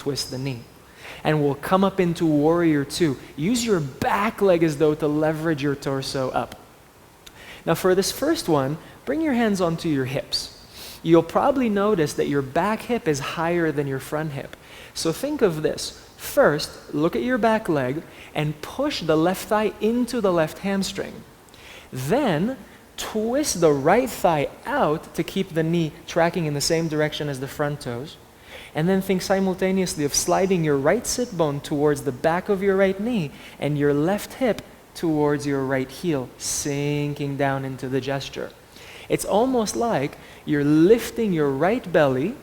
twist the knee. And we'll come up into warrior two. Use your back leg as though to leverage your torso up. Now for this first one, bring your hands onto your hips. You'll probably notice that your back hip is higher than your front hip. So think of this. First, look at your back leg and push the left thigh into the left hamstring. Then, twist the right thigh out to keep the knee tracking in the same direction as the front toes. And then think simultaneously of sliding your right sit bone towards the back of your right knee and your left hip towards your right heel, sinking down into the gesture. It's almost like you're lifting your right belly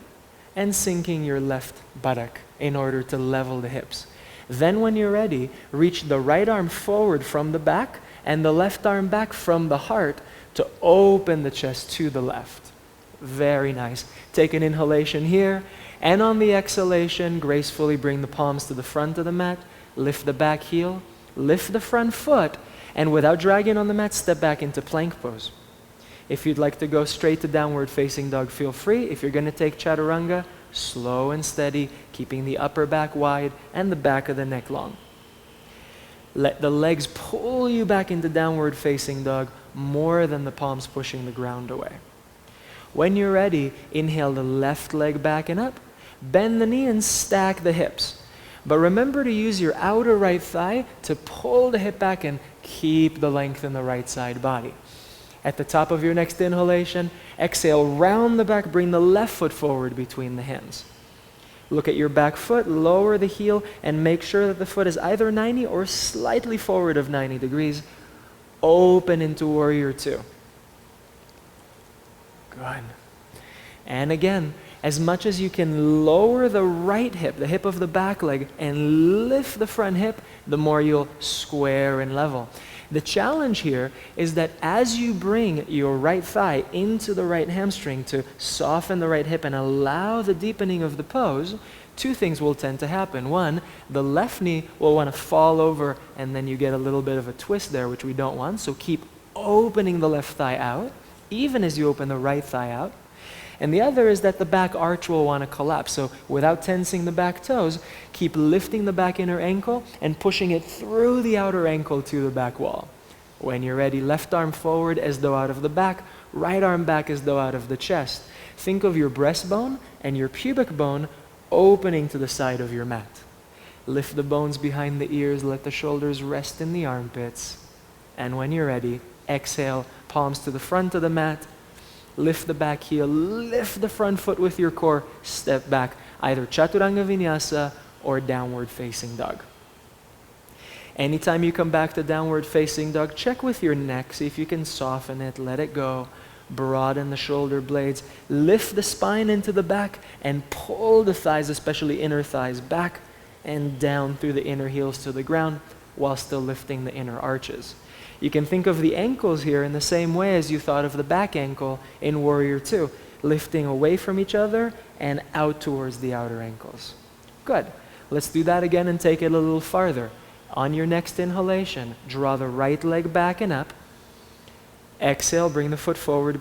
and sinking your left buttock in order to level the hips. Then when you're ready, reach the right arm forward from the back and the left arm back from the heart to open the chest to the left. Very nice. Take an inhalation here, and on the exhalation, gracefully bring the palms to the front of the mat, lift the back heel, lift the front foot, and without dragging on the mat, step back into plank pose. If you'd like to go straight to downward facing dog, feel free. If you're going to take chaturanga, slow and steady, keeping the upper back wide and the back of the neck long. Let the legs pull you back into downward facing dog more than the palms pushing the ground away. When you're ready, inhale the left leg back and up, bend the knee and stack the hips. But remember to use your outer right thigh to pull the hip back and keep the length in the right side body. At the top of your next inhalation, exhale, round the back, bring the left foot forward between the hands. Look at your back foot, lower the heel, and make sure that the foot is either 90 or slightly forward of 90 degrees. Open into warrior two. Good. And again, as much as you can lower the right hip, the hip of the back leg, and lift the front hip, the more you'll square and level. The challenge here is that as you bring your right thigh into the right hamstring to soften the right hip and allow the deepening of the pose, two things will tend to happen. One, the left knee will want to fall over and then you get a little bit of a twist there, which we don't want. So keep opening the left thigh out, even as you open the right thigh out. And the other is that the back arch will want to collapse. So without tensing the back toes, keep lifting the back inner ankle and pushing it through the outer ankle to the back wall. When you're ready, left arm forward as though out of the back, right arm back as though out of the chest. Think of your breastbone and your pubic bone opening to the side of your mat. Lift the bones behind the ears, let the shoulders rest in the armpits. And when you're ready, exhale, palms to the front of the mat, lift the back heel, lift the front foot with your core, step back, either chaturanga vinyasa or downward facing dog. Anytime you come back to downward facing dog, check with your neck, see if you can soften it, let it go, broaden the shoulder blades, lift the spine into the back and pull the thighs, especially inner thighs, back and down through the inner heels to the ground while still lifting the inner arches. You can think of the ankles here in the same way as you thought of the back ankle in Warrior Two, lifting away from each other and out towards the outer ankles. Good. Let's do that again and take it a little farther. On your next inhalation, draw the right leg back and up. Exhale, bring the foot forward